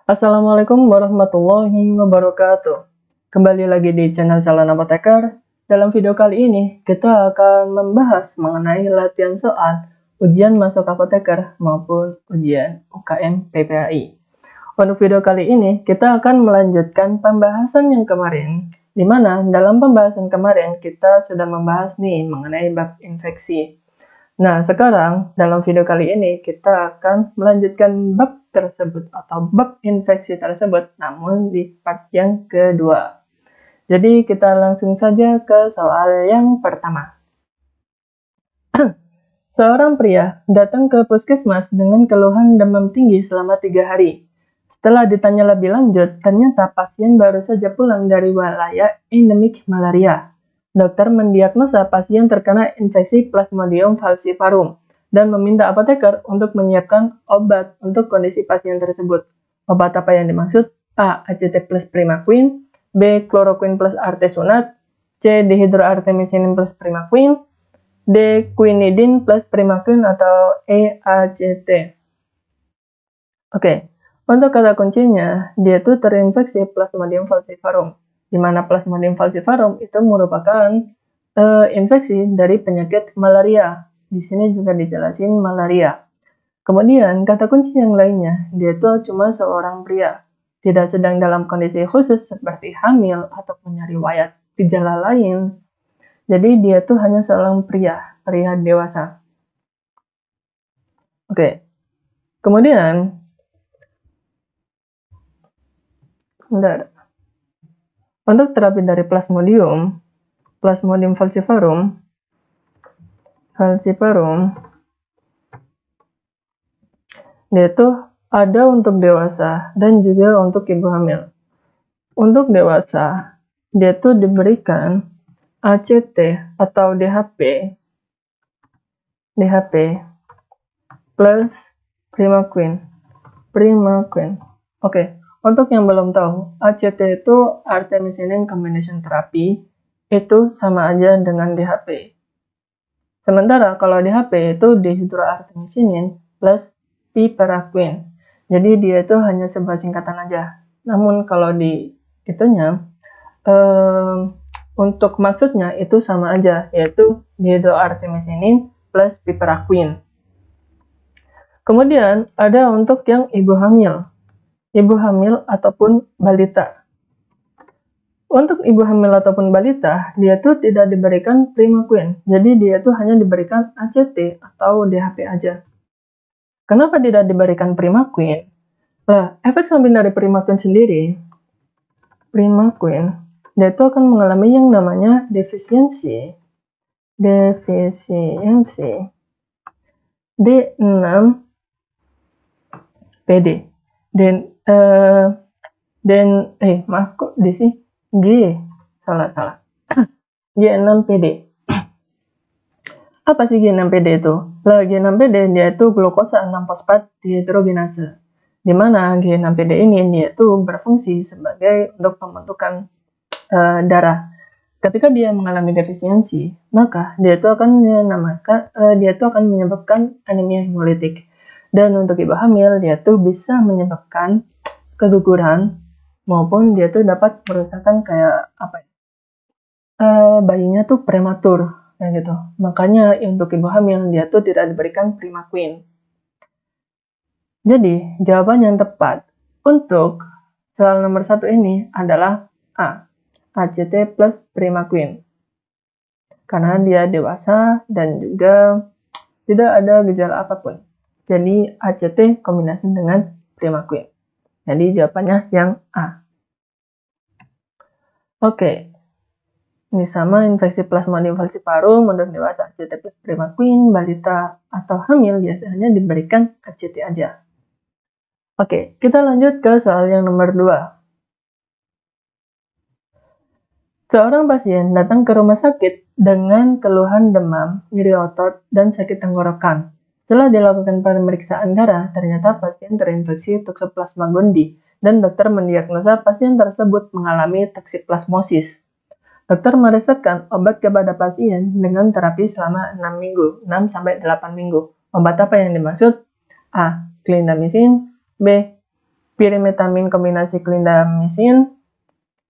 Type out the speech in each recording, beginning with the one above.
Assalamualaikum warahmatullahi wabarakatuh. Kembali lagi di channel Calon Apoteker. Dalam video kali ini, kita akan membahas mengenai latihan soal ujian masuk apoteker maupun ujian UKM PPAI. Untuk video kali ini, kita akan melanjutkan pembahasan yang kemarin, di mana dalam pembahasan kemarin kita sudah membahas nih mengenai bab infeksi. Nah, sekarang dalam video kali ini kita akan melanjutkan bab tersebut atau bab infeksi tersebut, namun di part yang kedua. Jadi kita langsung saja ke soal yang pertama. Seorang pria datang ke puskesmas dengan keluhan demam tinggi selama 3 hari. Setelah ditanya lebih lanjut, ternyata pasien baru saja pulang dari wilayah endemik malaria. Dokter mendiagnosa pasien terkena infeksi Plasmodium falciparum dan meminta apoteker untuk menyiapkan obat untuk kondisi pasien tersebut. Obat apa yang dimaksud? A. ACT plus primaquine, B. Chloroquine plus artesunate, C. Dihydroartemisinin plus primaquine, D. Quinidin plus primaquine, atau E. ACT. Oke, untuk kata kuncinya, dia itu terinfeksi Plasmodium falciparum, di mana Plasmodium falciparum itu merupakan infeksi dari penyakit malaria. Di sini juga dijelasin malaria. Kemudian kata kunci yang lainnya, dia itu cuma seorang pria, tidak sedang dalam kondisi khusus seperti hamil atau punya riwayat gejala lain. Jadi dia tuh hanya seorang pria dewasa. Oke. Kemudian untuk terapi dari Plasmodium falciparum, dia itu ada untuk dewasa dan juga untuk ibu hamil. Untuk dewasa, dia itu diberikan ACT atau DHP plus primaquine. Oke. Untuk yang belum tahu, ACT itu artemisinin combination therapy, itu sama aja dengan DHP. Sementara kalau DHP itu dihydroartemisinin plus piperaquine. Jadi dia itu hanya sebuah singkatan aja. Namun kalau di itunya, untuk maksudnya itu sama aja, yaitu dihydroartemisinin plus piperaquine. Kemudian ada untuk yang ibu hamil ataupun balita. Untuk ibu hamil ataupun balita, dia tuh tidak diberikan primaquine. Jadi dia tuh hanya diberikan ACT atau DHP aja. Kenapa tidak diberikan primaquine? Nah, efek samping dari primaquine sendiri, dia tuh akan mengalami yang namanya defisiensi D6PD. Maaf kok di sini salah. G6PD. Apa sih G6PD itu? G6PD dia itu glukosa 6-fosfat dihidrogenase. Di mana G6PD ini dia itu berfungsi sebagai untuk pembentukan darah. Ketika dia mengalami defisiensi, maka dia itu akan menyebabkan anemia hemolitik. Dan untuk ibu hamil, dia tuh bisa menyebabkan keguguran maupun dia tuh dapat merusakkan kayak bayinya tuh prematur kayak gitu. Makanya untuk ibu hamil dia tuh tidak diberikan primaquine. Jadi jawaban yang tepat untuk soal nomor 1 ini adalah A. ACT plus primaquine. Karena dia dewasa dan juga tidak ada gejala apapun. Jadi ACT kombinasi dengan primaquine. Jadi jawabannya yang A. Oke. Ini sama infeksi Plasmodium falciparum untuk dewasa ACT plus primaquine, balita atau hamil biasanya diberikan ACT aja. Oke, kita lanjut ke soal yang nomor 2. Seorang pasien datang ke rumah sakit dengan keluhan demam, nyeri otot, dan sakit tenggorokan. Setelah dilakukan pemeriksaan darah, ternyata pasien terinfeksi Toxoplasma gondii dan dokter mendiagnosa pasien tersebut mengalami toxoplasmosis. Dokter meresepkan obat kepada pasien dengan terapi selama 6 sampai 8 minggu. Obat apa yang dimaksud? A. Clindamycin, B. pirimetamin kombinasi clindamycin,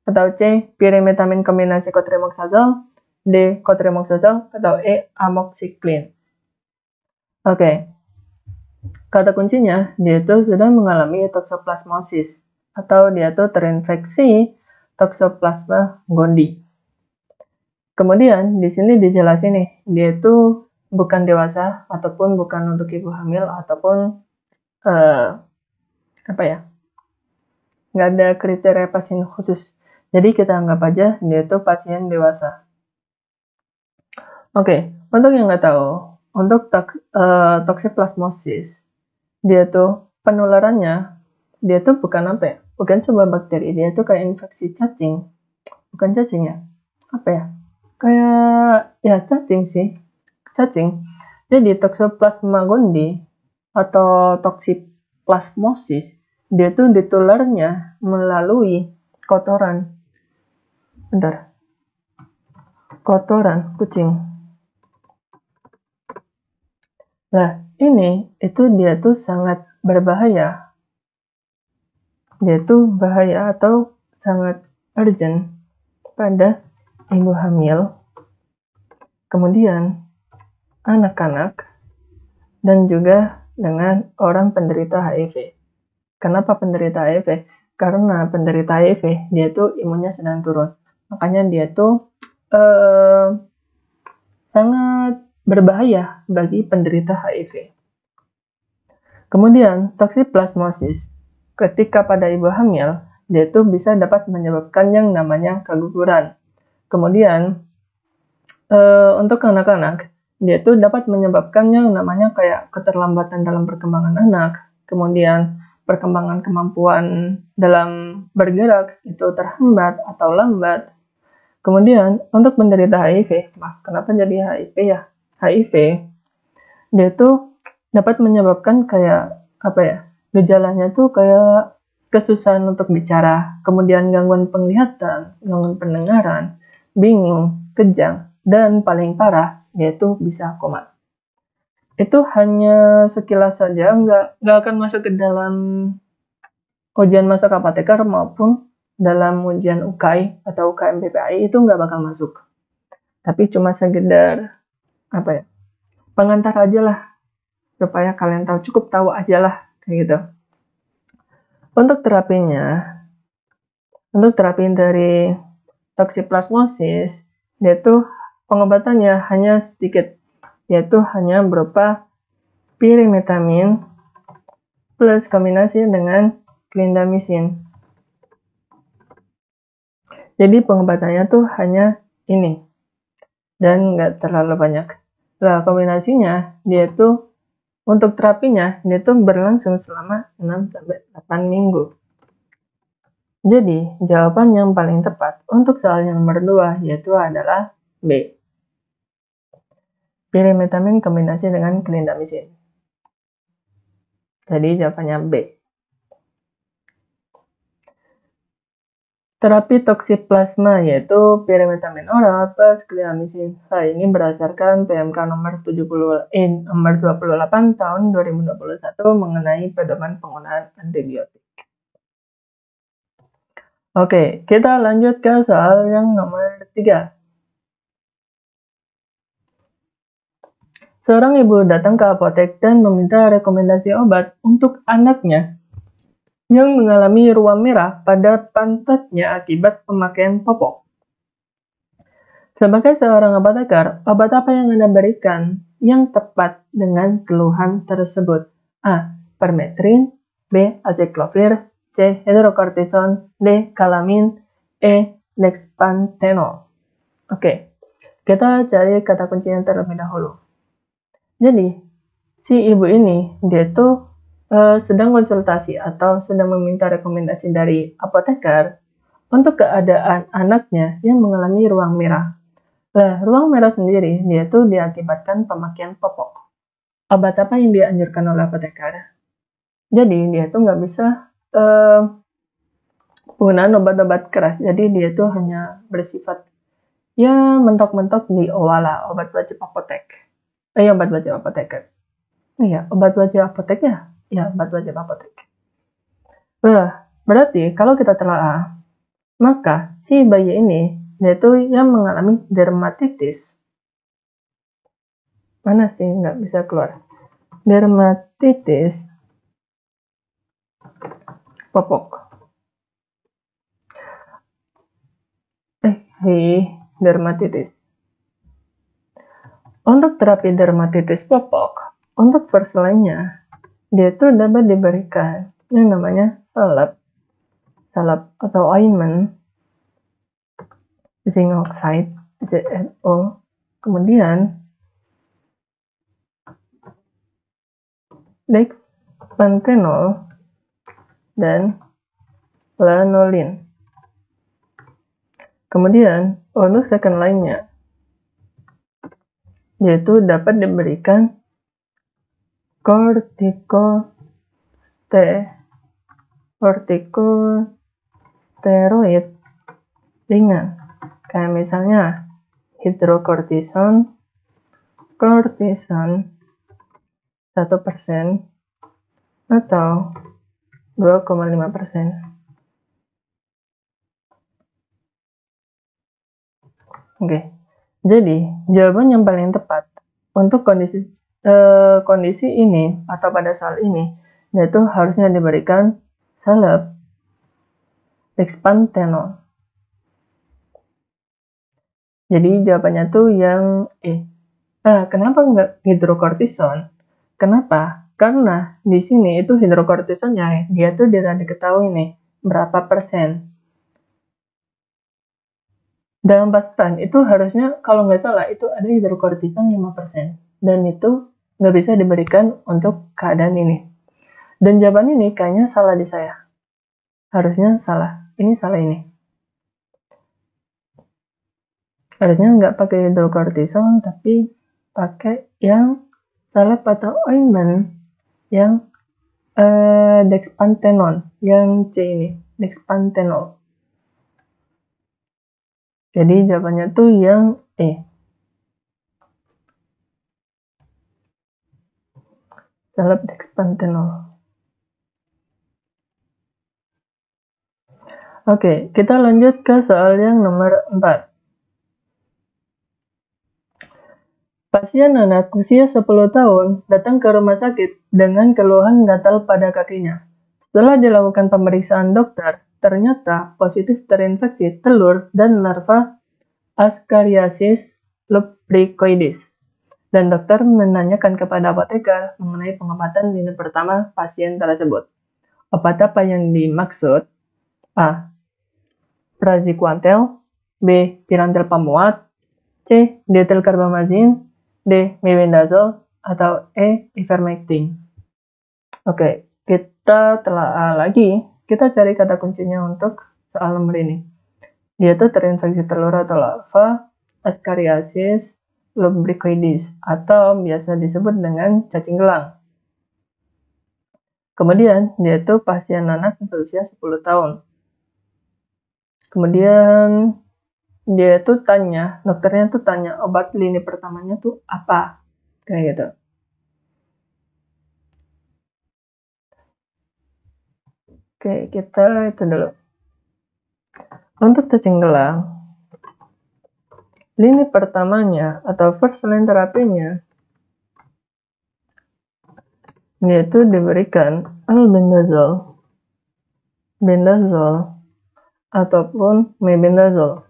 atau C. pirimetamin kombinasi cotrimoxazole, D. cotrimoxazole, atau E. amoxicillin. Oke, kata kuncinya dia itu sedang mengalami toxoplasmosis atau dia itu terinfeksi Toxoplasma gondii. Kemudian di sini dijelasin nih, dia itu bukan dewasa ataupun bukan untuk ibu hamil ataupun nggak ada kriteria pasien khusus. Jadi kita anggap aja dia itu pasien dewasa. Oke, untuk yang nggak tahu, untuk toxoplasmosis, dia tuh penularannya, dia tuh bukan bukan sebuah bakteri, dia tuh kayak infeksi cacing. Bukan cacing ya? Kayak ya cacing sih. Cacing. Jadi Toxoplasma gondii atau toxoplasmosis, dia tuh ditularnya melalui kotoran. Kotoran kucing. Nah, ini itu dia tuh sangat berbahaya. Dia tuh bahaya atau sangat urgent pada ibu hamil, kemudian anak-anak, dan juga dengan orang penderita HIV. Kenapa penderita HIV? Karena penderita HIV, dia tuh imunnya sedang turun. Makanya dia tuh sangat berbahaya bagi penderita HIV. Kemudian, toxoplasmosis. Ketika pada ibu hamil, dia tuh bisa dapat menyebabkan yang namanya keguguran. Kemudian, untuk anak-anak, dia tuh dapat menyebabkan yang namanya kayak keterlambatan dalam perkembangan anak. Kemudian, perkembangan kemampuan dalam bergerak itu terhambat atau lambat. Kemudian, untuk penderita HIV, kenapa jadi HIV ya? HIV, dia tuh dapat menyebabkan kayak gejalanya tuh kayak kesusahan untuk bicara, kemudian gangguan penglihatan, gangguan pendengaran, bingung, kejang, dan paling parah, dia tuh bisa koma. Itu hanya sekilas saja, nggak akan masuk ke dalam ujian masuk apoteker maupun dalam ujian UKAI atau UKM PPAI itu nggak bakal masuk. Tapi cuma sekedar pengantar aja lah, supaya kalian cukup tahu aja lah kayak gitu. Untuk terapi dari toxoplasmosis, yaitu pengobatannya hanya sedikit, yaitu hanya berupa pirimetamin plus kombinasi dengan clindamycin. Jadi pengobatannya tuh hanya ini dan nggak terlalu banyak. Nah, kombinasinya dia tuh untuk terapinya dia tuh berlangsung selama 6-8 minggu. Jadi, jawaban yang paling tepat untuk soal yang nomor 2 yaitu adalah B. Pirimetamin kombinasi dengan clindamycin. Jadi jawabannya B. Terapi toxoplasma yaitu pirimetamin oral plus clindamycin. Ini berdasarkan PMK nomor 28 tahun 2021 mengenai pedoman penggunaan antibiotik. Oke, kita lanjut ke soal yang nomor 3. Seorang ibu datang ke apotek dan meminta rekomendasi obat untuk anaknya yang mengalami ruam merah pada pantatnya akibat pemakaian popok. Sebagai seorang apoteker, obat apa yang Anda berikan yang tepat dengan keluhan tersebut? A. Permethrin, B. Acyclovir, C. Hydrocortisone, D. Calamine, E. Dexpanthenol. Oke, kita cari kata kuncinya terlebih dahulu. Jadi, si ibu ini, dia tuh sedang konsultasi atau sedang meminta rekomendasi dari apoteker untuk keadaan anaknya yang mengalami ruang merah. Nah, ruang merah sendiri, dia tuh diakibatkan pemakaian popok. Obat apa yang dianjurkan oleh apoteker? Jadi, dia tuh nggak bisa penggunaan obat-obat keras. Jadi, dia tuh hanya bersifat ya mentok-mentok di OWALA, obat wajib apotek. Obat wajib apoteker. Obat wajib apotek ya? Ya, obat wajib apotek. Berarti kalau kita telaah, maka si bayi ini yaitu yang mengalami dermatitis. Mana sih nggak bisa keluar? Dermatitis popok. Dermatitis. Untuk terapi dermatitis popok, untuk first line-nya, dia itu dapat diberikan yang namanya salep atau ointment, zinc oxide, ZNO, kemudian dexpanthenol dan lanolin. Kemudian untuk second line-nya, yaitu dapat diberikan kortikosteroid ringan, kayak misalnya hidrokortison, kortison 1% atau 2,5%. Oke, jadi jawaban yang paling tepat untuk kondisi ini atau pada saat ini yaitu harusnya diberikan salep dexpanthenol. Jadi jawabannya tuh yang kenapa nggak hidrokortison? Kenapa? Karena di sini itu hidrokortisonnya dia tuh tidak diketahui nih berapa persen. Dalam pasokan itu harusnya kalau nggak salah itu ada hidrokortison 5% dan itu nggak bisa diberikan untuk keadaan ini. Dan jawaban ini kayaknya salah di saya. Harusnya salah. Ini salah ini. Harusnya nggak pakai hidrokortison tapi pakai yang salep atau ointment yang dexpanthenol yang C ini, dexpanthenol. Jadi jawabannya tuh yang salep dexpanthenol. Oke, kita lanjut ke soal yang nomor 4. Pasien anak usia 10 tahun datang ke rumah sakit dengan keluhan gatal pada kakinya. Setelah dilakukan pemeriksaan dokter, ternyata positif terinfeksi telur dan larva Ascariasis lubricoides. Dan dokter menanyakan kepada apoteker mengenai pengobatan lini pertama pasien tersebut. Obat apa yang dimaksud? A. Praziquantel, B. Pirantel pamuat, C. Dietilkarbamazin, D. Mebendazole, atau E. Ivermectin. Oke, kita telah lagi. Kita cari kata kuncinya untuk soal nomor ini. Dia tuh terinfeksi telur atau larva Ascariasis lubricoides atau biasa disebut dengan cacing gelang. Kemudian dia tuh pasien anak berusia 10 tahun. Kemudian dia tuh tanya, dokternya tuh tanya obat lini pertamanya tuh apa, kayak gitu. Oke, kita itu dulu. Untuk cacing gelang, lini pertamanya atau first line terapinya yaitu diberikan albendazole, bendazole, ataupun mebendazole.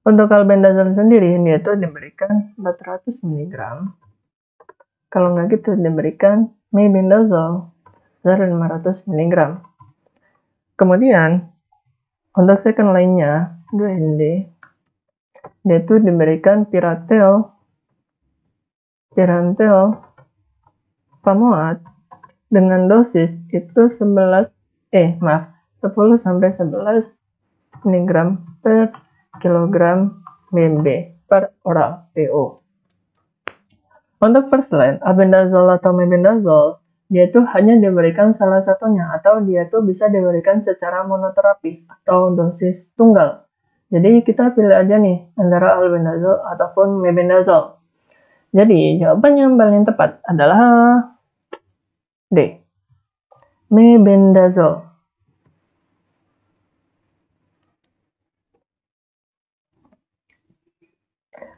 Untuk albendazole sendiri yaitu diberikan 400 mg. Kalau nggak gitu diberikan mebendazole 500 mg. Kemudian untuk second line-nya dia itu diberikan pirantel pamuat dengan dosis itu 10 sampai 11 mg per kilogram BMB per oral PO. Untuk first line, albendazole atau mebendazole, dia itu hanya diberikan salah satunya atau dia itu bisa diberikan secara monoterapi atau dosis tunggal. Jadi kita pilih aja nih antara albendazole ataupun mebendazole. Jadi jawaban yang paling tepat adalah D. Mebendazole.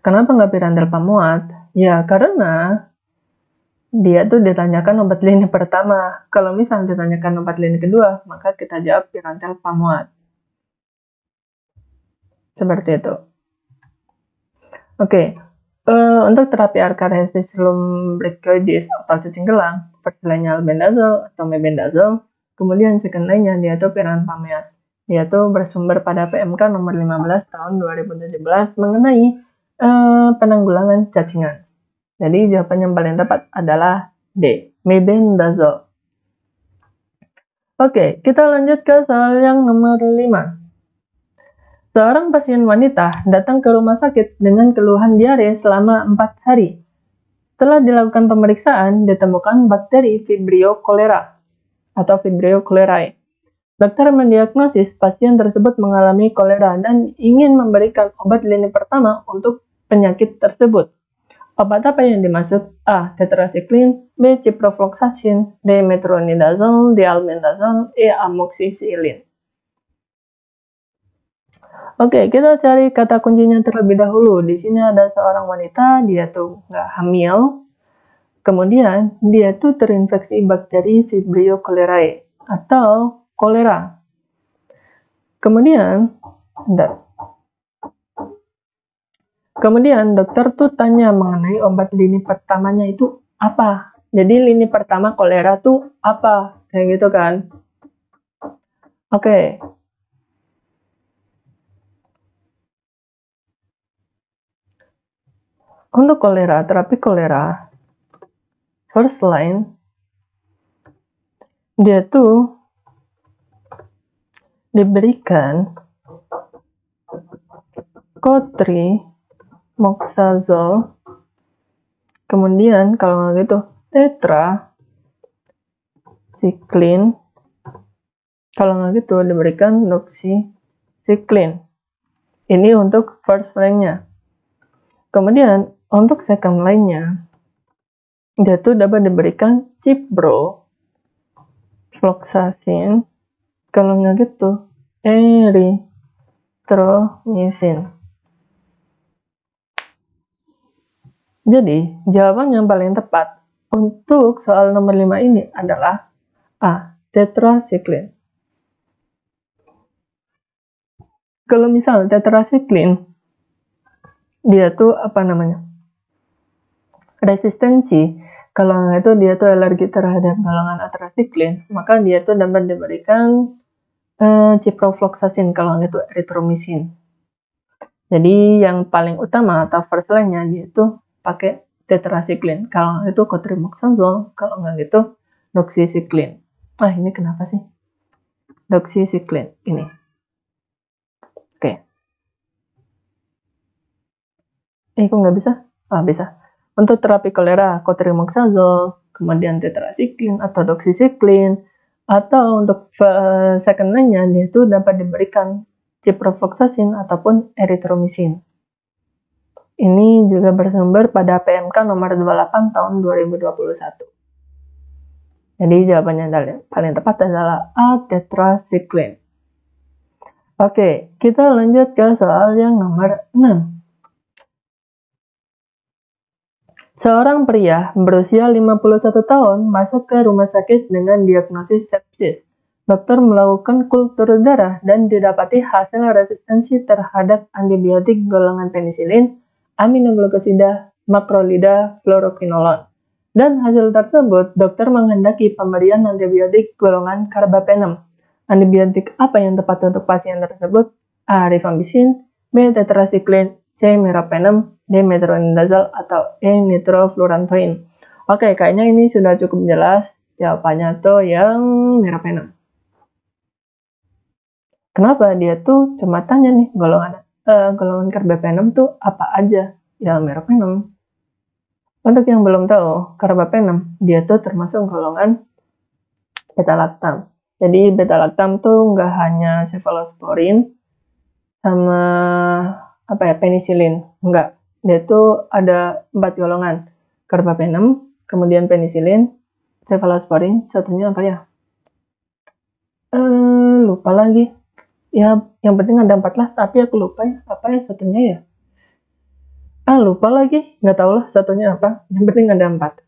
Kenapa nggak pirantel pamuat? Ya karena dia tuh ditanyakan obat lini pertama. Kalau misal ditanyakan obat lini kedua, maka kita jawab pirantel pamuat. Seperti itu. Oke. Untuk terapi arkaresis lumbricoides atau cacing gelang, first line-nya albendazole atau mebendazole, kemudian second line-nya dia tuh pirantel pamuat. Dia tuh bersumber pada PMK nomor 15 tahun 2017 mengenai penanggulangan cacingan. Jadi jawaban yang paling tepat adalah D. Mebendazole. Oke, kita lanjut ke soal yang nomor 5. Seorang pasien wanita datang ke rumah sakit dengan keluhan diare selama 4 hari. Setelah dilakukan pemeriksaan, ditemukan bakteri Vibrio cholera atau Vibrio cholerae. Dokter mendiagnosis pasien tersebut mengalami kolera dan ingin memberikan obat lini pertama untuk penyakit tersebut. Obat apa yang dimaksud? A. Tetracycline, B. Ciprofloxacin, D. Metronidazole, D. Albendazole, E. Amoxicillin. Oke, kita cari kata kuncinya terlebih dahulu. Di sini ada seorang wanita, dia tuh nggak hamil. Kemudian, dia tuh terinfeksi bakteri Vibrio cholerae atau kolera. Kemudian dokter tuh tanya mengenai obat lini pertamanya itu apa. Jadi lini pertama kolera tuh apa? Kayak gitu kan. Oke. Untuk kolera, terapi kolera, first line, dia tuh diberikan cotrimoxazole, kemudian kalau nggak gitu, tetracycline, kalau nggak gitu diberikan doxycycline. Ini untuk first line-nya. Kemudian untuk second line-nya, dia tuh dapat diberikan ciprofloxacin, kalau nggak gitu, erythromycin. Jadi, jawaban yang paling tepat untuk soal nomor 5 ini adalah A. Tetracycline. Kalau misal tetracycline, dia tuh resistensi. Kalau itu dia tuh alergi terhadap golongan tetracycline, maka dia tuh dapat diberikan ciprofloxacin, kalau itu erythromycin. Jadi yang paling utama atau first line-nya dia tuh pakai tetracycline. Kalau itu cotrimoxazole, kalau nggak gitu doxycycline. Ini kenapa sih? Doxycycline ini. Oke. Kok nggak bisa? Bisa. Untuk terapi kolera, cotrimoxazole, kemudian tetracycline atau doxycycline, atau untuk second line-nya dia itu dapat diberikan ciprofloxacin ataupun erythromycin. Ini juga bersumber pada PMK nomor 28 tahun 2021. Jadi jawabannya paling tepat adalah A. Tetracycline. Oke, kita lanjut ke soal yang nomor 6. Seorang pria berusia 51 tahun masuk ke rumah sakit dengan diagnosis sepsis. Dokter melakukan kultur darah dan didapati hasil resistensi terhadap antibiotik golongan penisilin, aminoglukosida, makrolida, fluoroquinolone. Dan hasil tersebut, dokter menghendaki pemberian antibiotik golongan carbapenem. Antibiotik apa yang tepat untuk pasien tersebut? A. Rifampicin, B. Tetracycline, C. Meropenem, D. Metronidazole, atau E. Nitrofurantoin. Oke, kayaknya ini sudah cukup jelas. Jawabannya tuh yang meropenem. Kenapa? Dia tuh cuma tanya nih, golongan carbapenem tuh apa aja? Ya, meropenem. Untuk yang belum tahu, carbapenem, dia tuh termasuk golongan beta-lactam. Jadi beta-lactam tuh nggak hanya cephalosporin sama penisilin, enggak. Dia itu ada 4 golongan. Carbapenem, kemudian penisilin, cephalosporin, satunya apa ya? Lupa lagi. Ya, yang penting ada 4 lah, tapi aku lupa ya. Apa ya satunya ya? Lupa lagi. Nggak tahu lah satunya apa. Yang penting ada 4.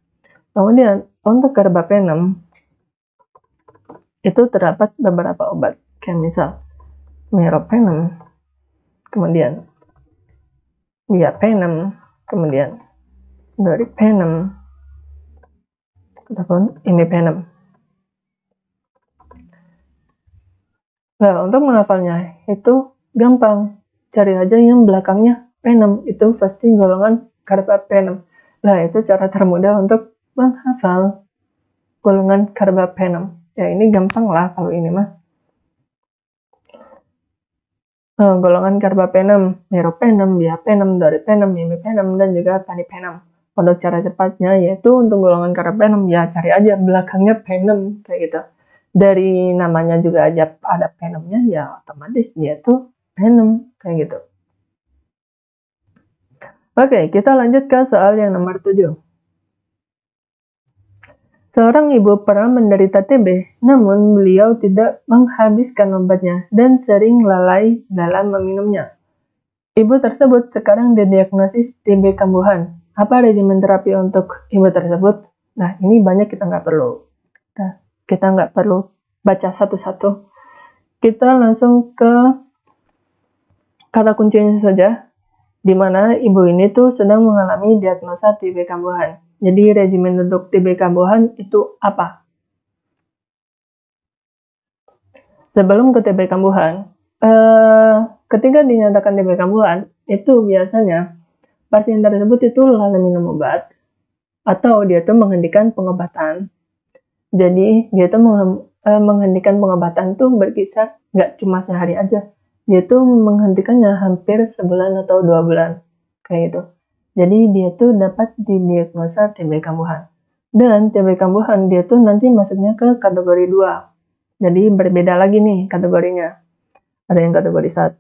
Kemudian, untuk carbapenem, itu terdapat beberapa obat. Kayak misal, meropenem, kemudian diapenem, kemudian doripenem, ataupun imipenem. Nah, untuk menghafalnya itu gampang. Cari aja yang belakangnya penem, itu pasti golongan carbapenem. Nah, itu cara termudah untuk menghafal golongan carbapenem. Ya, ini gampang lah kalau ini mah. Golongan carbapenem, meropenem, diapenem, doripenem, imipenem, dan juga tanipenem. Untuk cara cepatnya yaitu untuk golongan carbapenem ya cari aja belakangnya penem kayak gitu. Dari namanya juga aja ada penemnya ya otomatis dia tuh penem kayak gitu. Oke, kita lanjut ke soal yang nomor 7. Seorang ibu pernah menderita TB, namun beliau tidak menghabiskan obatnya dan sering lalai dalam meminumnya. Ibu tersebut sekarang didiagnosis TB kambuhan. Apa regimen terapi untuk ibu tersebut? Nah, ini banyak kita nggak perlu baca satu-satu. Kita langsung ke kata kuncinya saja, di mana ibu ini tuh sedang mengalami diagnosa TB kambuhan. Jadi regimen untuk TB kambuhan itu apa? Sebelum ke TB kambuhan, ketika dinyatakan TB kambuhan, itu biasanya pasien tersebut itu lalai minum obat atau dia tuh menghentikan pengobatan. Jadi dia tuh menghentikan pengobatan tuh berkisar nggak cuma sehari aja, dia tuh menghentikannya hampir sebulan atau 2 bulan kayak gitu. Jadi dia tuh dapat didiagnosa TB kambuhan. Dan TB kambuhan dia tuh nanti masuknya ke kategori 2. Jadi berbeda lagi nih kategorinya. Ada yang kategori 1.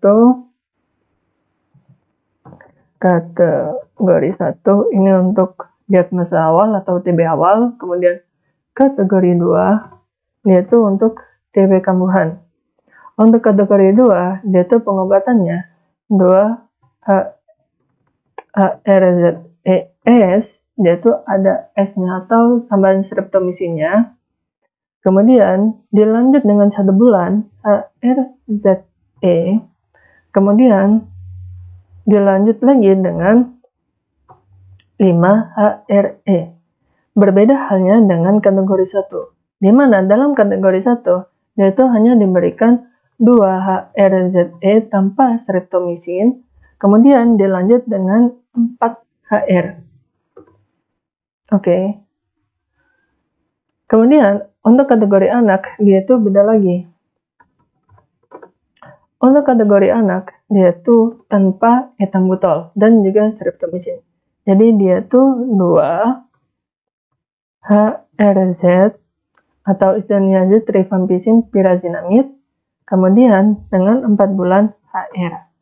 Kategori 1 ini untuk diagnosa awal atau TB awal, kemudian kategori 2 dia tuh untuk TB kambuhan. Untuk kategori 2 dia tuh pengobatannya 2-HRZES, dia tuh ada S-nya atau tambahan streptomisinnya. Kemudian dilanjut dengan 1 bulan HRZE. Kemudian dilanjut lagi dengan 5-HRE. Berbeda halnya dengan kategori 1, di mana dalam kategori 1 dia itu hanya diberikan 2-HRZE tanpa streptomisin, kemudian dilanjut dengan 4-HR. Oke. Kemudian untuk kategori anak dia itu beda lagi. Untuk kategori anak dia tuh tanpa ethambutol dan juga streptomisin. Jadi dia tuh 2-HRZ atau istilahnya rifampicin pyrazinamide, kemudian dengan 4 bulan HR.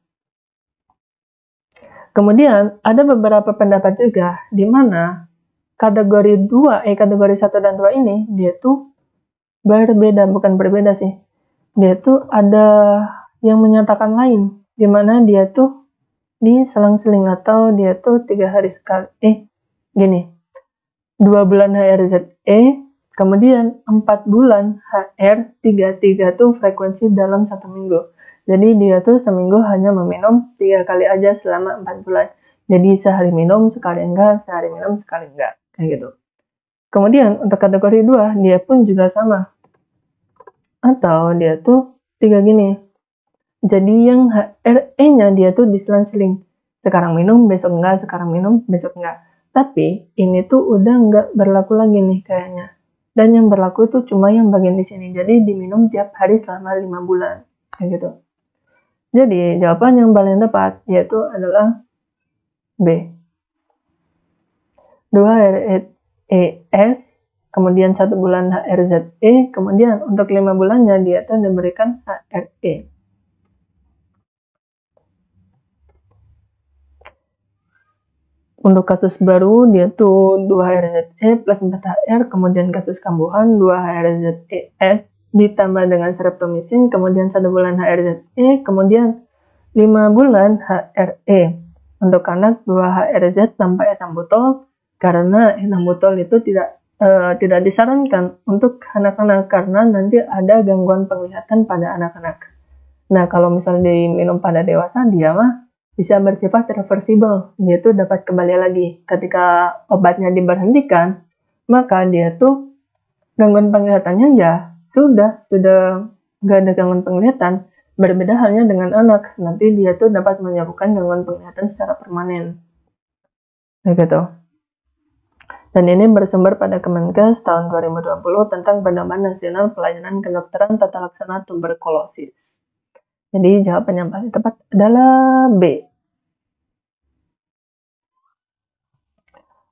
Kemudian ada beberapa pendapat juga di mana kategori 1 dan 2 ini dia tuh berbeda, bukan berbeda sih. Dia tuh ada yang menyatakan lain, di mana dia tuh diselang-seling atau dia tuh 3 hari sekali. 2 bulan HRZE, kemudian 4 bulan HR, 3 tuh frekuensi dalam 1 minggu. Jadi dia tuh seminggu hanya meminum 3 kali aja selama 4 bulan. Jadi sehari minum, sekali enggak, sehari minum, sekali enggak. Kayak gitu. Kemudian untuk kategori 2, dia pun juga sama. Atau dia tuh 3 gini. Jadi yang HRE-nya dia tuh diselang-seling. Sekarang minum, besok enggak, sekarang minum, besok enggak. Tapi ini tuh udah enggak berlaku lagi nih kayaknya. Dan yang berlaku tuh cuma yang bagian di sini. Jadi diminum tiap hari selama 5 bulan. Kayak gitu. Jadi jawaban yang paling tepat yaitu adalah B. 2-HRES, kemudian 1 bulan HRZE, kemudian untuk 5 bulannya dia tuh diberikan HRE. Untuk kasus baru dia tuh 2-HRZE plus 4-HR, kemudian kasus kambuhan 2-HRZES ditambah dengan streptomycin, kemudian 1 bulan HRZE, kemudian 5 bulan HRE. Untuk anak 2-HRZ tanpa ethambutol, karena ethambutol itu tidak disarankan untuk anak-anak karena nanti ada gangguan penglihatan pada anak-anak. Nah, kalau misalnya diminum pada dewasa, dia mah bisa bersifat reversible, dia tuh dapat kembali lagi. Ketika obatnya diberhentikan, maka dia tuh gangguan penglihatannya ya sudah nggak ada gangguan penglihatan. Berbeda halnya dengan anak, nanti dia tuh dapat menyebabkan gangguan penglihatan secara permanen. Begitu. Dan ini bersumber pada Kemenkes tahun 2020 tentang Pedoman Nasional Pelayanan Kedokteran Tata Laksana Tuberkulosis. Jadi jawaban yang paling tepat adalah B.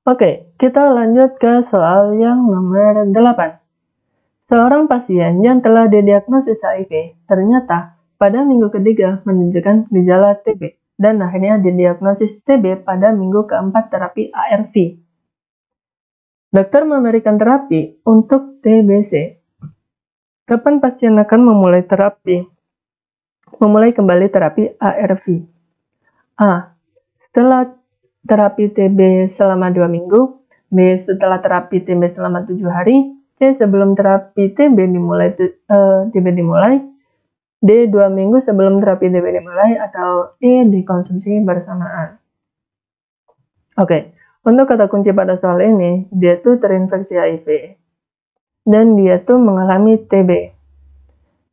Oke, kita lanjut ke soal yang nomor 8. Seorang pasien yang telah didiagnosis HIV ternyata pada minggu ketiga menunjukkan gejala TB dan akhirnya didiagnosis TB pada minggu keempat terapi ARV. Dokter memberikan terapi untuk TBC. Kapan pasien akan memulai kembali terapi ARV? A. Setelah terapi TB selama 2 minggu, B. Setelah terapi TB selama 7 hari, C. Sebelum terapi TB dimulai, D. 2 minggu sebelum terapi TB dimulai, atau E. Dikonsumsi bersamaan. Oke, untuk kata kunci pada soal ini, dia tuh terinfeksi HIV dan dia tuh mengalami TB.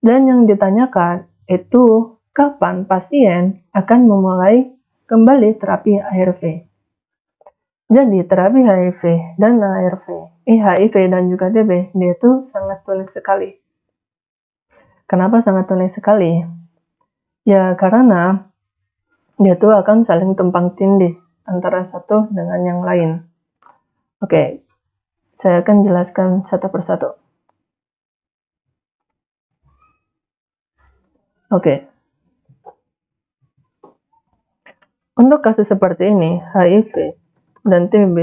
Dan yang ditanyakan itu kapan pasien akan memulai kembali terapi ARV. Jadi terapi HIV dan HIV dan juga TB, dia tuh sangat unik sekali. Kenapa sangat unik sekali? Ya karena dia tuh akan saling tumpang tindih antara satu dengan yang lain. Oke, saya akan jelaskan satu persatu. Oke. Untuk kasus seperti ini, HIV dan TB,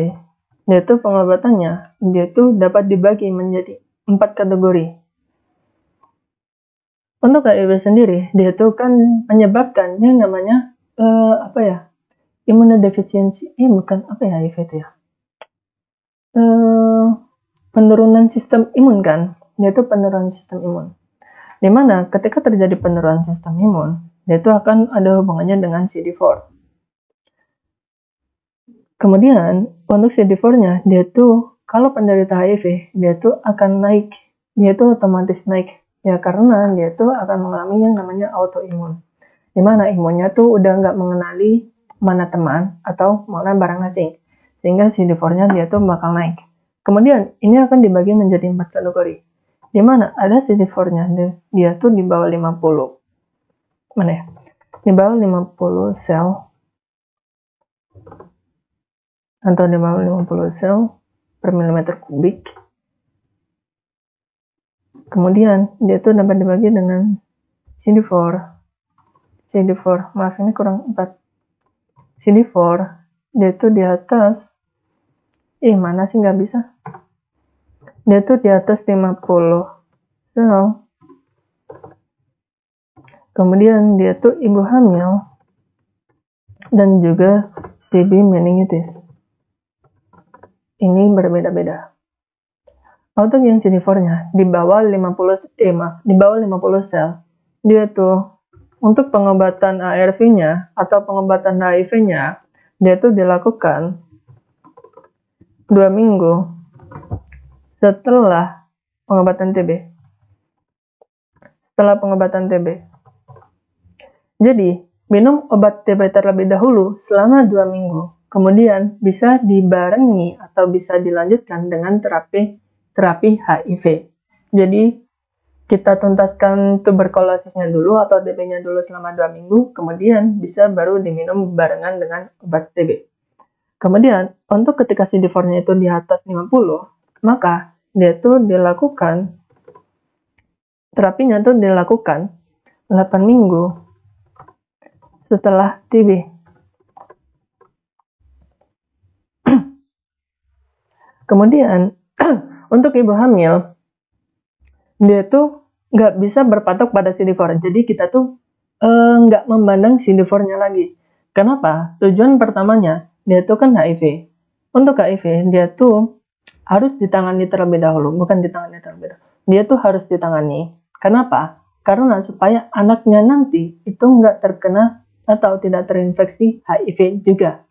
dia tuh pengobatannya, dia tuh dapat dibagi menjadi 4 kategori. Untuk HIV sendiri, dia tuh kan menyebabkan yang namanya imunodeficiency. HIV itu ya? Penurunan sistem imun kan? Dia tuh penurunan sistem imun. Dimana ketika terjadi penurunan sistem imun, dia tuh akan ada hubungannya dengan CD4. Kemudian untuk CD4-nya, dia tuh kalau penderita HIV, dia tuh akan naik, dia tuh otomatis naik, ya karena dia tuh akan mengalami yang namanya autoimun, dimana imunnya tuh udah nggak mengenali mana teman atau mana barang asing, sehingga CD4-nya dia tuh bakal naik. Kemudian ini akan dibagi menjadi 4 kategori, dimana ada CD4-nya, dia tuh di bawah 50, mana ya? Di bawah 50 sel, atau di bawah 50 sel per milimeter kubik. Kemudian dia tuh dapat dibagi dengan CD4, maaf ini kurang 4. CD4 dia tuh di atas, mana sih nggak bisa, dia tuh di atas 50 sel. Kemudian dia tuh ibu hamil dan juga TB meningitis. Ini berbeda-beda. Untuk yang CD4-nya di bawah 50 sel, dia tuh untuk pengobatan ARV-nya atau pengobatan HIV-nya, dia tuh dilakukan 2 minggu setelah pengobatan TB. Jadi, minum obat TB terlebih dahulu selama 2 minggu. Kemudian bisa dibarengi atau bisa dilanjutkan dengan terapi HIV. Jadi kita tuntaskan tuberkulosisnya dulu atau TB-nya dulu selama 2 minggu, kemudian bisa baru diminum barengan dengan obat TB. Kemudian untuk ketika CD4-nya itu di atas 50, maka dia tuh terapinya tuh dilakukan 8 minggu setelah TB. Kemudian untuk ibu hamil, dia tuh nggak bisa berpatok pada CD4. Jadi kita tuh nggak memandang CD4-nya lagi. Kenapa? Tujuan pertamanya, dia tuh kan HIV. Untuk HIV, dia tuh harus ditangani terlebih dahulu. Bukan ditangani terlebih dahulu. Dia tuh harus ditangani. Kenapa? Karena supaya anaknya nanti itu nggak terkena atau tidak terinfeksi HIV juga.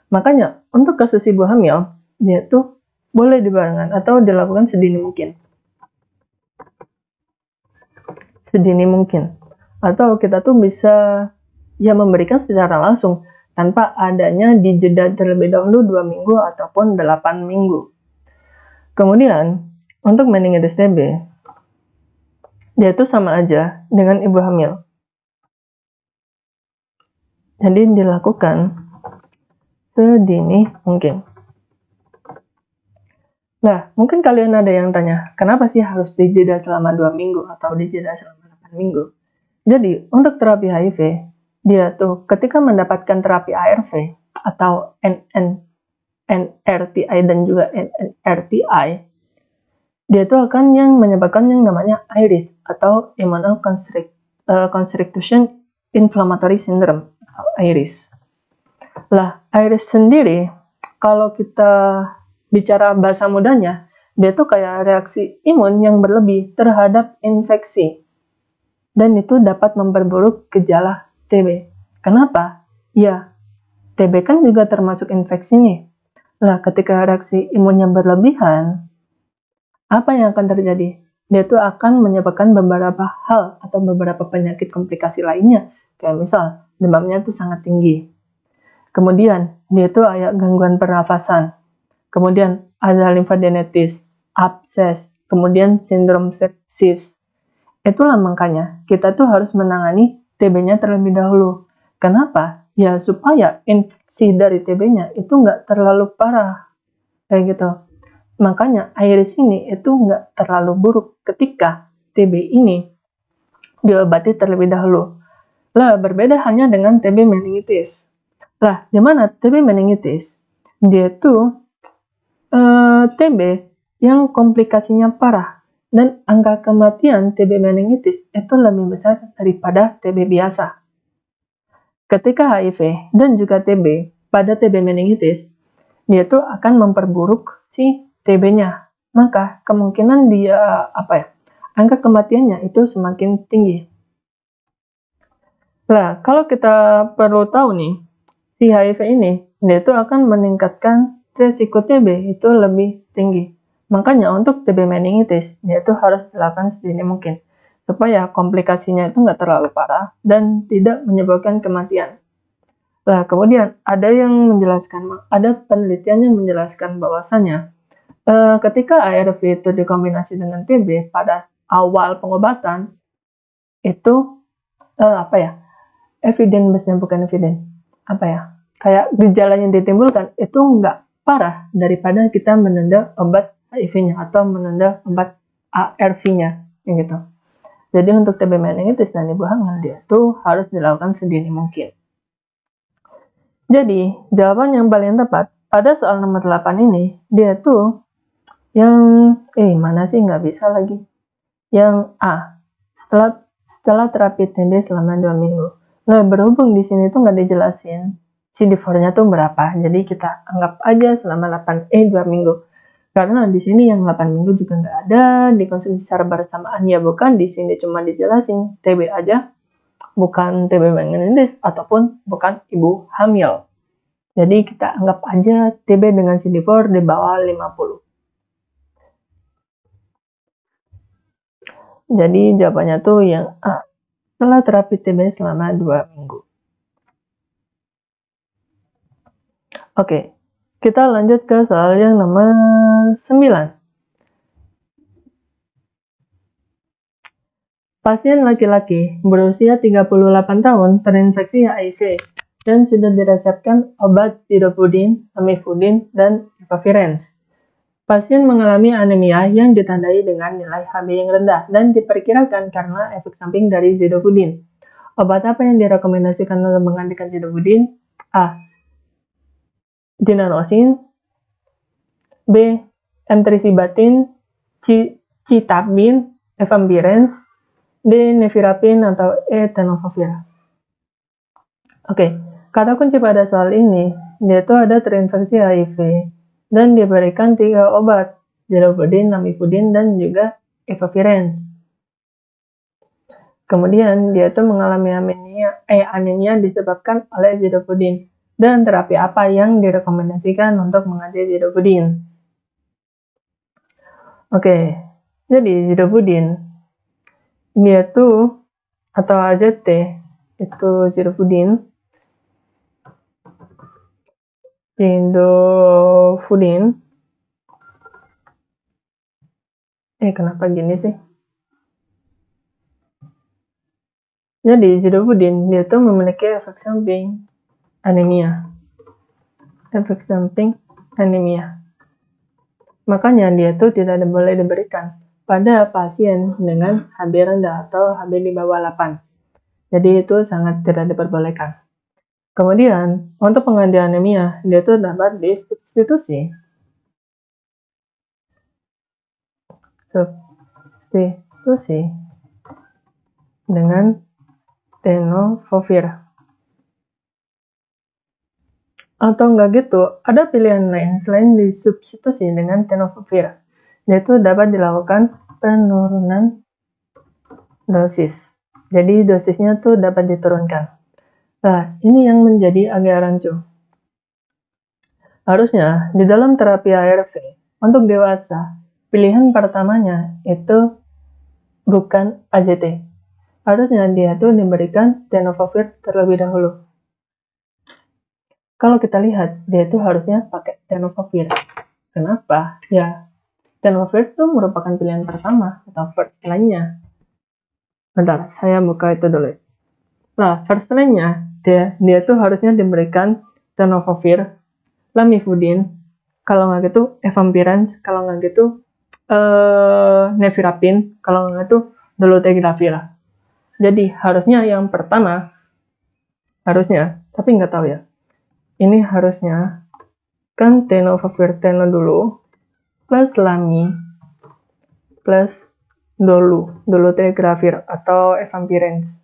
Makanya, untuk kasus ibu hamil, dia tuh boleh dibarengan atau dilakukan sedini mungkin. Sedini mungkin. Atau kita tuh bisa ya memberikan secara langsung tanpa adanya dijeda terlebih dahulu 2 minggu ataupun 8 minggu. Kemudian, untuk meningitis TB, dia tuh sama aja dengan ibu hamil. Jadi dilakukan sedini mungkin. Nah, mungkin kalian ada yang tanya, kenapa sih harus dijeda selama 2 minggu atau dijeda selama 8 minggu? Jadi, untuk terapi HIV, dia tuh ketika mendapatkan terapi ARV atau NRTI dan juga NRTI, dia tuh akan yang menyebabkan yang namanya IRIS atau Immunoconstriction Inflammatory Syndrome atau IRIS. Lah, IRIS sendiri, kalau kita bicara bahasa mudanya, dia tuh kayak reaksi imun yang berlebih terhadap infeksi. Dan itu dapat memperburuk gejala TB. Kenapa? Ya, TB kan juga termasuk infeksi nih. Lah, ketika reaksi imunnya berlebihan, apa yang akan terjadi? Dia tuh akan menyebabkan beberapa hal atau beberapa penyakit komplikasi lainnya. Kayak misal, demamnya tuh sangat tinggi. Kemudian, dia tuh ada gangguan pernafasan. Kemudian, ada limfadenitis, abses, kemudian sindrom sepsis. Itulah makanya kita tuh harus menangani TB-nya terlebih dahulu. Kenapa? Ya supaya infeksi dari TB-nya itu nggak terlalu parah. Kayak gitu. Makanya IRIS ini itu nggak terlalu buruk ketika TB ini diobati terlebih dahulu. Lah, berbeda hanya dengan TB meningitis. Lah, gimana TB meningitis? Dia tuh TB yang komplikasinya parah. Dan angka kematian TB meningitis itu lebih besar daripada TB biasa. Ketika HIV dan juga TB pada TB meningitis, dia tuh akan memperburuk si TB-nya. Maka kemungkinan dia angka kematiannya itu semakin tinggi. Nah, kalau kita perlu tahu nih, si HIV ini dia tuh akan meningkatkan resiko TB itu lebih tinggi. Makanya untuk TB meningitis, dia itu harus dilakukan sedini mungkin, supaya komplikasinya itu nggak terlalu parah dan tidak menyebabkan kematian. Nah, kemudian ada penelitian yang menjelaskan bahwasannya, ketika ARV itu dikombinasi dengan TB pada awal pengobatan, itu kayak gejala yang ditimbulkan itu nggak parah daripada kita menunda obat HIV-nya atau menunda obat ARV-nya gitu. Jadi untuk TB meningitis dan ibu hamil dia tuh harus dilakukan sedini mungkin. Jadi jawaban yang paling tepat pada soal nomor 8 ini dia tuh yang nggak bisa lagi. Yang A, setelah terapi TB selama 2 minggu. Nah, berhubung di sini tuh nggak dijelasin CD4-nya tuh berapa, jadi kita anggap aja selama 2 minggu. Karena di sini yang 8 minggu juga nggak ada, dikonsumsi secara bersamaan ya bukan, di sini cuma dijelasin TB aja, bukan TB meningitis ataupun bukan ibu hamil. Jadi kita anggap aja TB dengan CD4 di bawah 50. Jadi jawabannya tuh yang A, setelah terapi TB selama 2 minggu. Oke, kita lanjut ke soal yang nomor 9. Pasien laki-laki berusia 38 tahun terinfeksi HIV dan sudah diresepkan obat Zidovudin, Lamivudin, dan Efavirenz. Pasien mengalami anemia yang ditandai dengan nilai Hb yang rendah dan diperkirakan karena efek samping dari Zidovudin. Obat apa yang direkomendasikan untuk menggantikan Zidovudin? A. Dinanosin. B. emtricibatin, citabin, efavirenz, D. nevirapin, atau E. tenofovir. Oke, kata kunci pada soal ini, dia tuh ada terinfeksi HIV dan diberikan 3 obat, zidovudin, lamivudin, dan juga efavirenz. Kemudian dia tuh mengalami anemia disebabkan oleh zidovudin. Dan terapi apa yang direkomendasikan untuk mengganti zidovudin? Oke, jadi zidovudin dia tuh atau AZT itu zidovudin kenapa gini sih? Jadi zidovudin dia tuh memiliki efek samping anemia. Makanya dia tuh tidak boleh diberikan pada pasien dengan HB rendah atau HB di bawah 8. Jadi itu sangat tidak diperbolehkan. Kemudian, untuk pengganti anemia, dia tuh dapat disubstitusi dengan tenofovir. Atau enggak gitu, ada pilihan lain selain disubstitusi dengan tenofovir, yaitu dapat dilakukan penurunan dosis. Jadi dosisnya tuh dapat diturunkan. Nah, ini yang menjadi agak rancu. Harusnya di dalam terapi ARV untuk dewasa, pilihan pertamanya itu bukan AZT. Harusnya dia tuh diberikan tenofovir terlebih dahulu. Kalau kita lihat, dia tuh harusnya pakai tenofovir. Kenapa? Ya, tenofovir itu merupakan pilihan pertama atau first line-nya. Bentar, saya buka itu dulu. Nah, first line-nya, dia tuh harusnya diberikan tenofovir, lamivudin, kalau nggak gitu efavirenz, kalau nggak gitu nevirapin, kalau nggak gitu dolutegravir. Jadi harusnya yang pertama, tapi nggak tahu ya. Ini harusnya kan tenofovir dulu, plus lami, plus dolutegravir atau efavirenz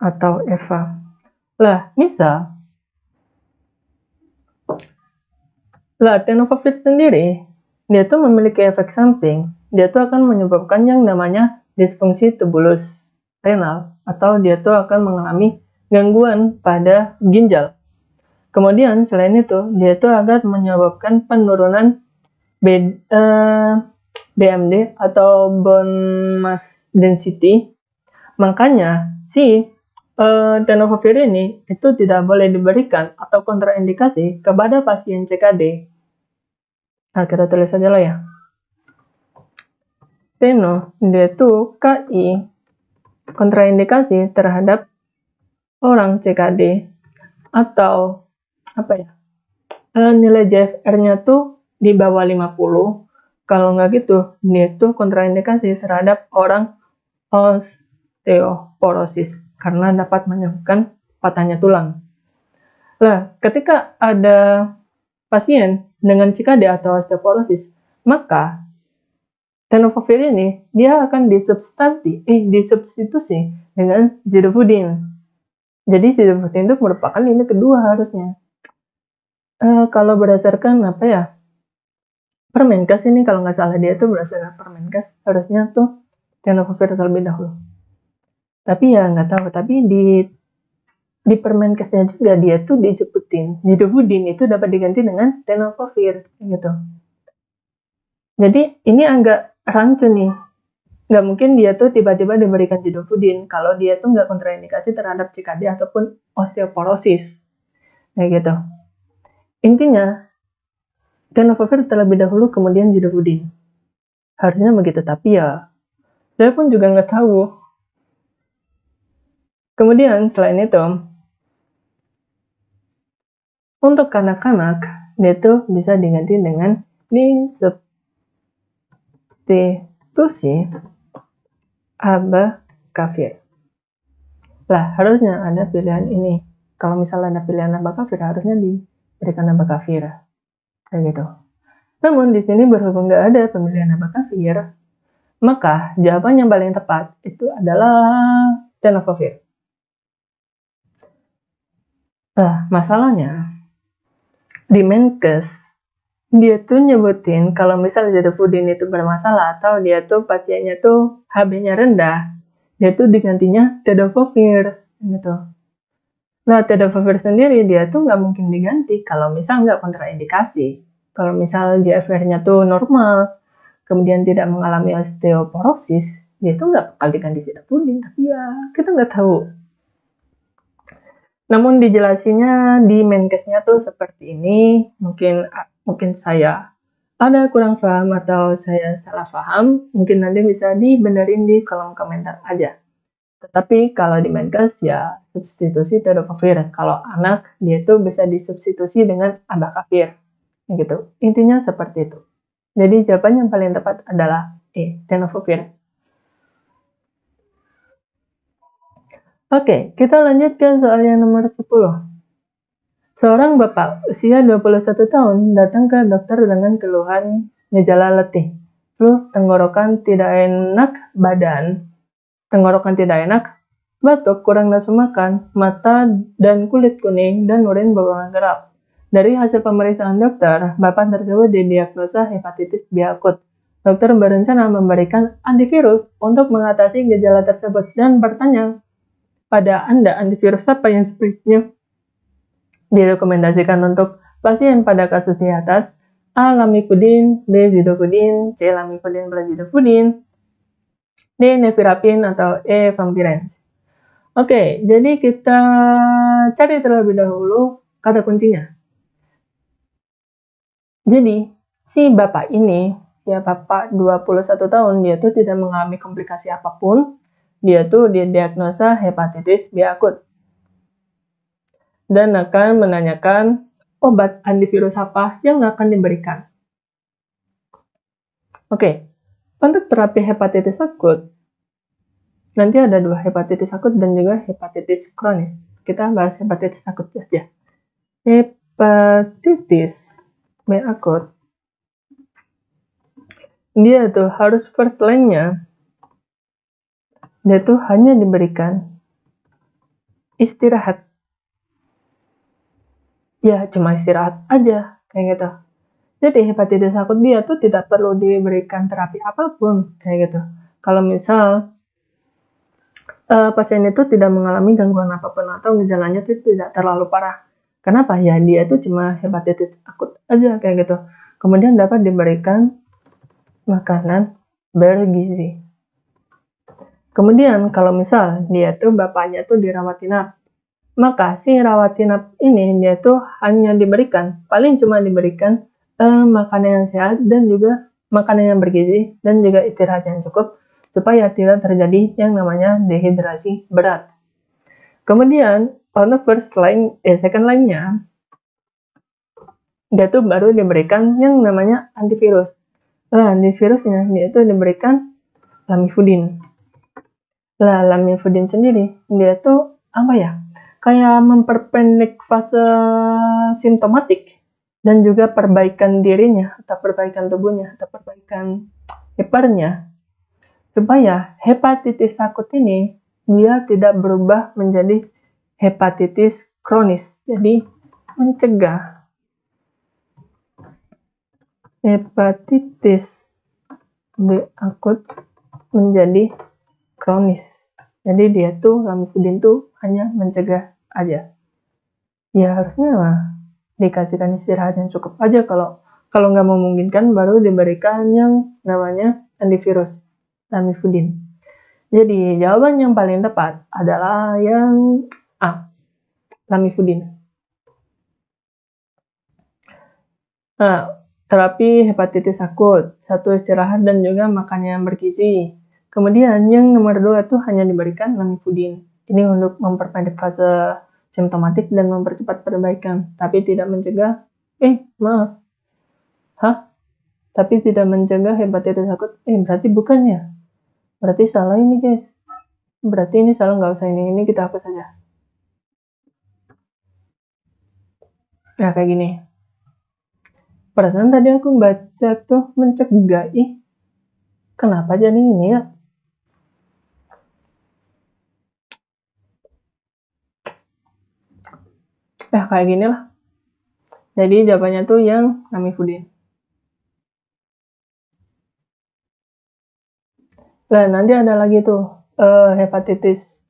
atau eva. Lah, misal tenofovir sendiri, dia tuh memiliki efek samping. Dia tuh akan menyebabkan yang namanya disfungsi tubulus renal, atau dia tuh akan mengalami gangguan pada ginjal. Kemudian selain itu, dia tuh akan menyebabkan penurunan BMD atau bone mass density. Makanya si tenofovir ini itu tidak boleh diberikan atau kontraindikasi kepada pasien CKD. Nah, kita tulis saja lah ya. Teno, dia itu KI kontraindikasi terhadap orang CKD atau nilai JFR-nya tuh di bawah 50. Kalau nggak gitu, dia tuh kontraindikasi terhadap orang osteoporosis karena dapat menyebabkan patahnya tulang. Nah, ketika ada pasien dengan CKD atau osteoporosis, maka tenofovir ini dia akan disubstitusi dengan zidovudin. Jadi zidovudin itu merupakan ini kedua harusnya. Kalau berdasarkan Permenkes ini, kalau nggak salah dia tuh berdasarkan Permenkes, harusnya tuh tenofovir terlebih dahulu. Tapi ya nggak tahu, tapi di Permenkesnya juga dia tuh disebutin zidovudin itu dapat diganti dengan tenofovir gitu. Jadi ini agak rancu nih. Nggak mungkin dia tuh tiba-tiba diberikan zidovudin kalau dia tuh nggak kontraindikasi terhadap CKD ataupun osteoporosis. Kayak gitu. Intinya, tenofovir terlebih dahulu, kemudian zidovudin. Harusnya begitu, tapi ya, saya pun juga nggak tahu. Kemudian, selain itu, untuk kanak-kanak, dia tuh bisa diganti dengan disubstitusi abacavir. Lah, harusnya ada pilihan ini. Kalau misalnya ada pilihan abacavir, harusnya diberikan abacavir. Kayak gitu. Namun di sini berhubung nggak ada pemilihan abakavir, maka jawaban yang paling tepat itu adalah tenofovir. Nah, masalahnya di Menkes dia tuh nyebutin kalau misal zidofudin itu bermasalah atau dia tuh pasiennya tuh HB-nya rendah, dia tuh digantinya tenofovir gitu. Nah, tenofovir sendiri dia tuh nggak mungkin diganti kalau misal nggak kontraindikasi. Kalau misal GFR-nya tuh normal, kemudian tidak mengalami osteoporosis, dia tuh nggak bakal diganti zidofudin. Tapi ya kita nggak tahu. Namun dijelasinnya di Menkesnya tuh seperti ini. Mungkin saya ada kurang paham atau saya salah paham, mungkin nanti bisa dibenerin di kolom komentar aja. Tetapi kalau di Menkes ya substitusi tenofovir. Kalau anak dia tuh bisa disubstitusi dengan abakavir. Gitu. Intinya seperti itu. Jadi jawaban yang paling tepat adalah tenofovir. Oke, kita lanjut ke soal yang nomor 10. Seorang bapak usia 21 tahun datang ke dokter dengan keluhan gejala letih, flu, tenggorokan tidak enak batuk, kurang nafsu makan, mata dan kulit kuning, dan urin berwarna gelap. Dari hasil pemeriksaan dokter, bapak tersebut didiagnosa hepatitis B akut. Dokter berencana memberikan antivirus untuk mengatasi gejala tersebut dan bertanya, pada Anda antivirus apa yang sebaiknya direkomendasikan untuk pasien pada kasus di atas? A. Lamivudin, B. Zidofudin, C. Lamivudin plus Zidofudin, D. Nevirapin, atau E. Vampirens. Oke, jadi kita cari terlebih dahulu kata kuncinya. Jadi, si bapak ini, ya bapak 21 tahun, dia tuh tidak mengalami komplikasi apapun. Dia tuh didiagnosa hepatitis B akut. Dan akan menanyakan obat antivirus apa yang akan diberikan. Oke, untuk terapi hepatitis akut, nanti ada 2, hepatitis akut dan juga hepatitis kronis. Kita bahas hepatitis akut saja. Hepatitis B akut, dia tuh harus first line-nya, dia tuh hanya diberikan istirahat. Ya, cuma istirahat aja, kayak gitu. Jadi hepatitis akut dia tuh tidak perlu diberikan terapi apapun, kayak gitu. Kalau misal pasien itu tidak mengalami gangguan apapun atau gejalanya itu tidak terlalu parah. Kenapa? Ya dia itu cuma hepatitis akut aja kayak gitu. Kemudian dapat diberikan makanan bergizi. Kemudian kalau misal dia tuh bapaknya tuh dirawat inap, maka si rawat inap ini dia tuh hanya diberikan, paling cuma diberikan makanan yang sehat dan juga makanan yang bergizi dan juga istirahat yang cukup supaya tidak terjadi yang namanya dehidrasi berat. Kemudian on the second line-nya dia tuh baru diberikan yang namanya antivirus. Nah, antivirusnya dia tuh diberikan lamivudin. Lah, lamivudin sendiri dia tuh apa ya? Kayak memperpendek fase simptomatik dan juga perbaikan dirinya atau perbaikan tubuhnya atau perbaikan hipernya supaya hepatitis akut ini dia tidak berubah menjadi hepatitis kronis. Jadi mencegah hepatitis B akut menjadi kronis. Jadi dia tuh lamivudin tuh hanya mencegah aja. Ya harusnya mah dikasihkan istirahat yang cukup aja. Kalau nggak memungkinkan baru diberikan yang namanya antivirus lamivudin. Jadi jawaban yang paling tepat adalah yang A, lamivudin. Nah, terapi hepatitis akut, 1 istirahat dan juga makan yang bergizi. Kemudian yang nomor 2 tuh hanya diberikan lamivudin. Ini untuk memperpendek fase simptomatik dan mempercepat perbaikan, tapi tidak mencegah tapi tidak mencegah hepatitis akut. Berarti bukan ya? Berarti salah ini guys. Berarti ini salah, nggak usah ini kita hapus saja. Nah kayak gini. Perasaan tadi aku baca tuh mencegah. Kenapa jadi ini ya? Kayak gini lah. Jadi jawabannya tuh yang Namifudin. Nah, nanti ada lagi tuh hepatitis.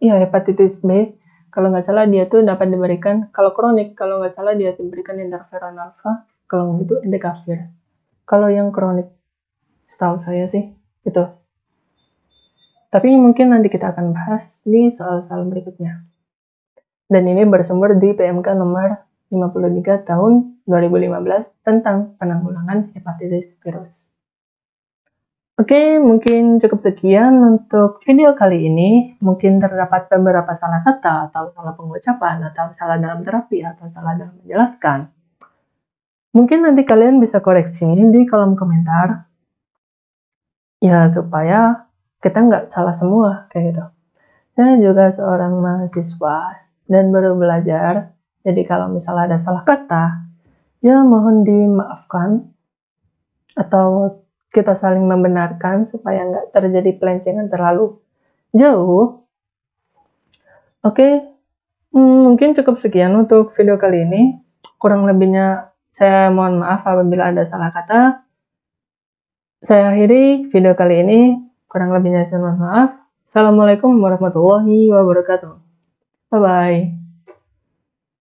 Hepatitis B. Kalau nggak salah dia tuh dapat diberikan, kalau kronik, kalau nggak salah dia diberikan interferon alfa, kalau gitu endekavir. Kalau yang kronik, setahu saya sih, itu. Tapi mungkin nanti kita akan bahas di soal-soal berikutnya. Dan ini bersumber di PMK nomor 53 tahun 2015 tentang penanggulangan hepatitis virus. Oke, mungkin cukup sekian untuk video kali ini. Mungkin terdapat beberapa salah kata atau salah pengucapan atau salah dalam terapi atau salah dalam menjelaskan. Mungkin nanti kalian bisa koreksi di kolom komentar. Ya, supaya kita nggak salah semua, kayak gitu. Saya juga seorang mahasiswa dan baru belajar. Jadi kalau misalnya ada salah kata, ya mohon dimaafkan. Atau kita saling membenarkan supaya nggak terjadi pelencengan terlalu jauh. Oke, mungkin cukup sekian untuk video kali ini. Kurang lebihnya saya mohon maaf apabila ada salah kata. Saya akhiri video kali ini. Kurang lebihnya saya mohon maaf. Assalamualaikum warahmatullahi wabarakatuh. Bye-bye.